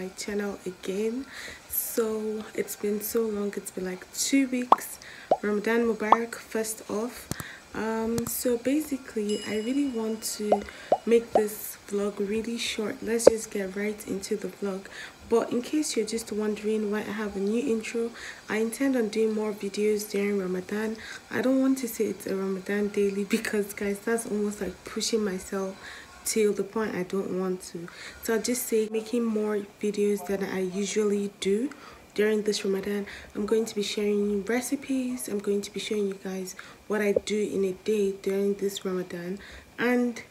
my channel again. So it's been so long, it's been like 2 weeks. Ramadan mubarak first off. So basically I really want to make this vlog really short. Let's just get right into the vlog. But in case you're just wondering why I have a new intro, I intend on doing more videos during Ramadan. I don't want to say it's a Ramadan daily because guys, that's almost like pushing myself till the point I don't want to. So I'll just say making more videos than I usually do during this Ramadan. I'm going to be sharing recipes. I'm going to be showing you guys what I do in a day during this Ramadan, and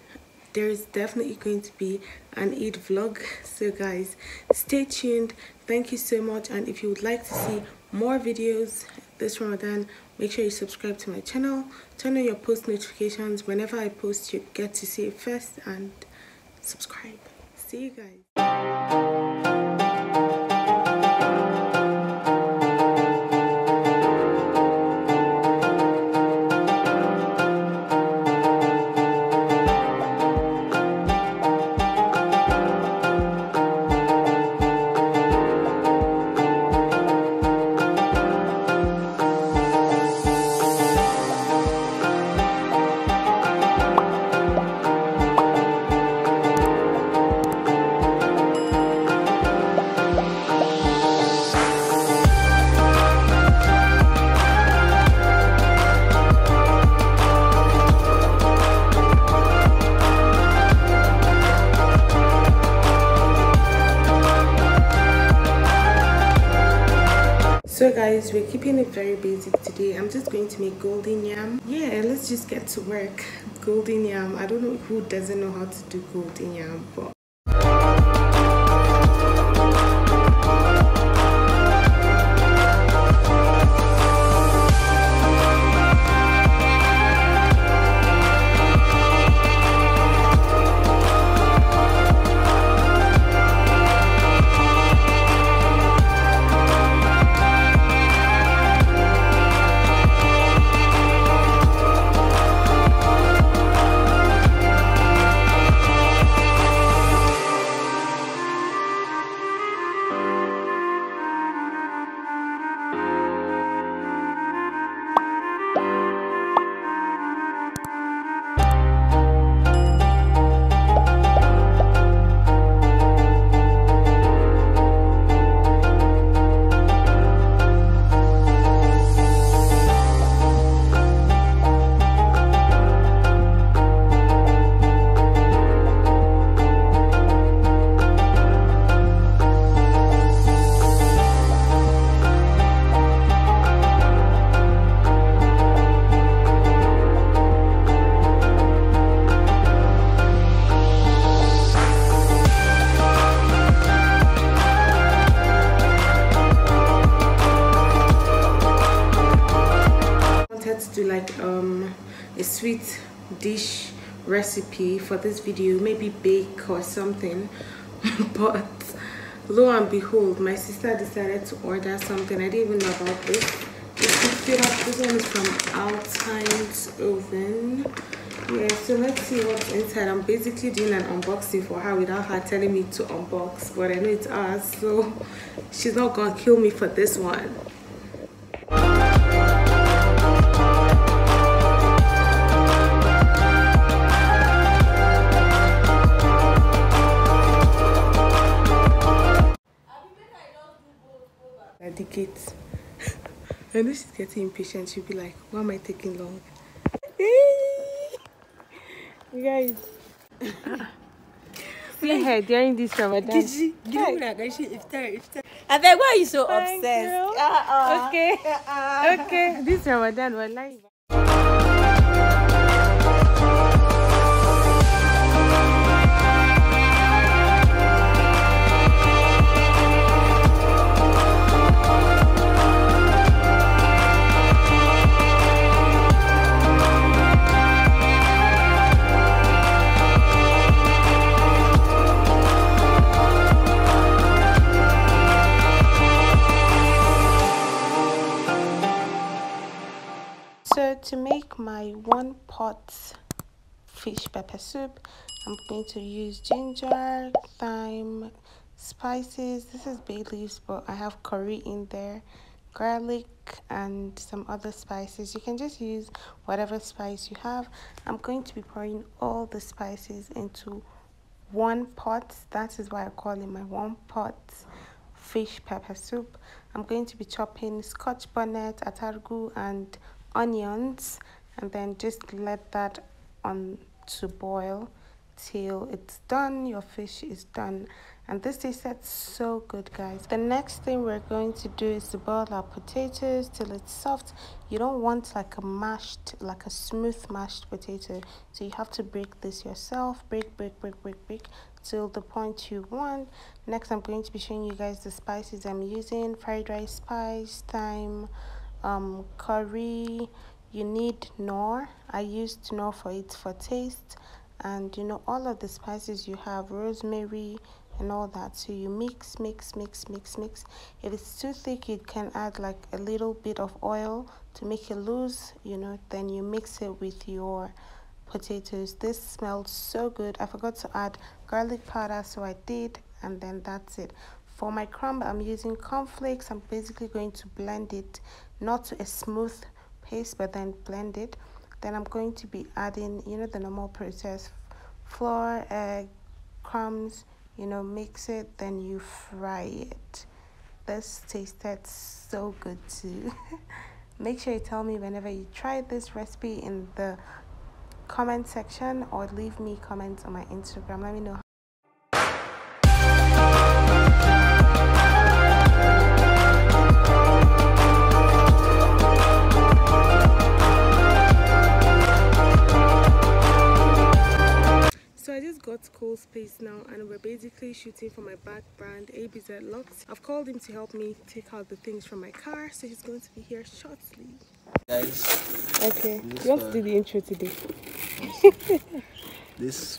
there's definitely going to be an Eid vlog. So guys, stay tuned. Thank you so much, and if you would like to see more videos this Ramadan, make sure you subscribe to my channel, turn on your post notifications. Whenever I post, you get to see it first, and subscribe. See you guys. So guys, we're keeping it very basic today. I'm just going to make golden yam. Yeah, let's just get to work. Golden yam. I don't know who doesn't know how to do golden yam, but to do like a sweet dish recipe for this video, maybe bake or something. But lo and behold, my sister decided to order something. I didn't even know about this. This one is from Altine's oven. Yeah, so let's see what's inside. I'm basically doing an unboxing for her without her telling me to unbox, but I know it's ours, so she's not gonna kill me for this one. Dedicate. I know she's getting impatient. She'll be like, why am I taking long? You guys. See her during this Ramadan. Did you know that Iftar? I beg, why are you so obsessed? Okay. Okay. This Ramadan, we're live. So to make my 1 pot fish pepper soup, I'm going to use ginger, thyme, spices. This is bay leaves, but I have curry in there, garlic, and some other spices. You can just use whatever spice you have. I'm going to be pouring all the spices into one pot. That is why I call it my one pot fish pepper soup. I'm going to be chopping scotch bonnet, atargu, and onions, and then just let that on to boil till it's done. Your fish is done, and this tasted so good, guys. The next thing we're going to do is to boil our potatoes till it's soft. You don't want like a smooth mashed potato, so you have to break this yourself. Break till the point you want. Next, I'm going to be showing you guys the spices I'm using: fried rice spice, thyme, curry. You need nor. I used nor for taste, and you know, all of the spices you have, rosemary and all that. So you mix. If it's too thick, you can add like a little bit of oil to make it loose, you know, then you mix it with your potatoes. This smells so good. I forgot to add garlic powder, so I did, and then that's it. For my crumb, I'm using cornflakes. I'm basically going to blend it, not to a smooth paste, but then blend it. Then I'm going to be adding, you know, the normal process: flour, egg, crumbs, you know, mix it, then you fry it. This tasted so good too. Make sure you tell me whenever you try this recipe in the comment section, or leave me comments on my Instagram. Let me know. So I just got Cole's space now, and we're basically shooting for my back brand, ABZ Lux. I've called him to help me take out the things from my car, so he's going to be here shortly. Guys, okay, you want to do the intro today?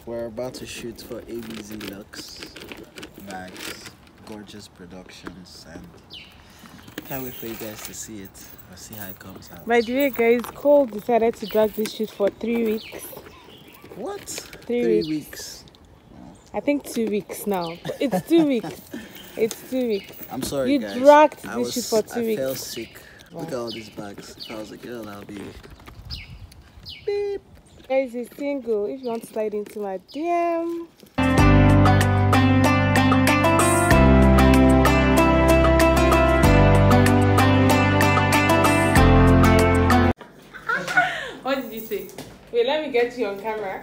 We're about to shoot for ABZ Lux bags, gorgeous productions, and can't wait for you guys to see it or see how it comes out. By the way, guys, Cole decided to drag this shoot for 3 weeks. What? 3 weeks. I think 2 weeks now. But it's 2 weeks. It's 2 weeks. I'm sorry, you guys. You dragged this shoot for 2 weeks. I felt sick. Wow. Look at all these bags. If I was a girl, I'll be beep. Guys, he's single. If you want to slide into my DM. What did you say? Wait, let me get you on camera.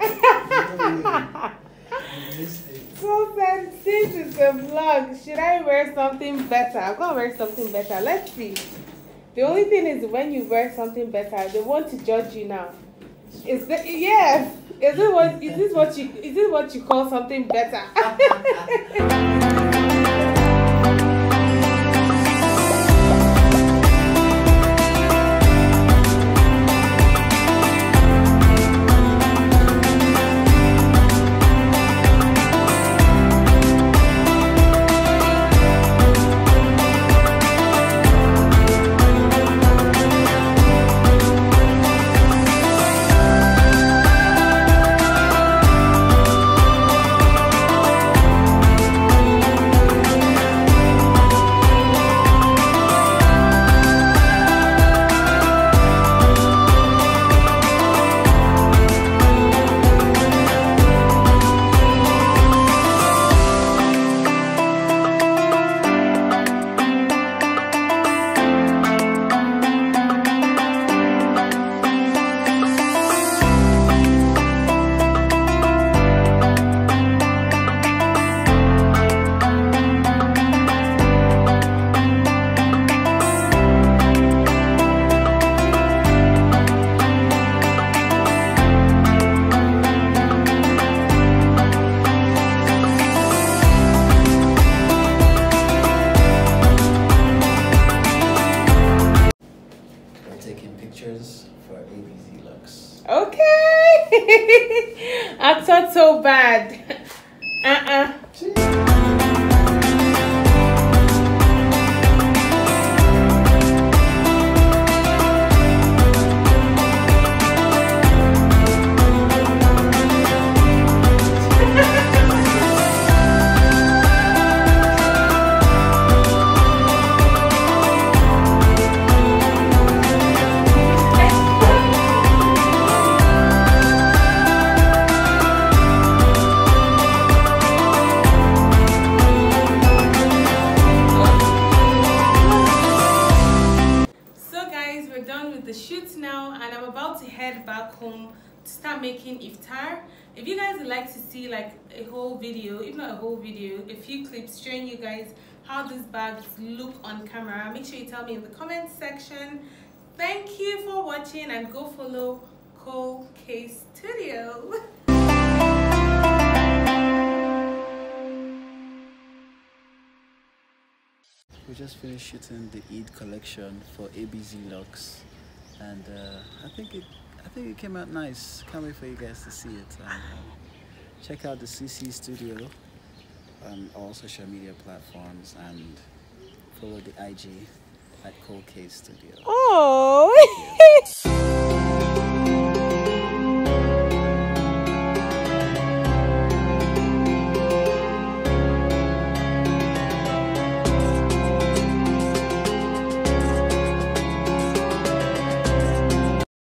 So then, since it's a vlog, should I wear something better? I'm gonna wear something better. Let's see. The only thing is, when you wear something better, they want to judge you now. Is that yes? Is this what you call something better? Acted so bad. we're done with the shoot now, and I'm about to head back home to start making iftar. If you guys would like to see like a whole video, if not a whole video, a few clips showing you guys how these bags look on camera, make sure you tell me in the comment section. Thank you for watching, and go follow Cool Case Studio. We just finished shooting the Eid collection for ABZ Lux, and I think it came out nice. Can't wait for you guys to see it. And, check out the CC Studio on all social media platforms, and follow the IG at Cool Case Studio. Oh.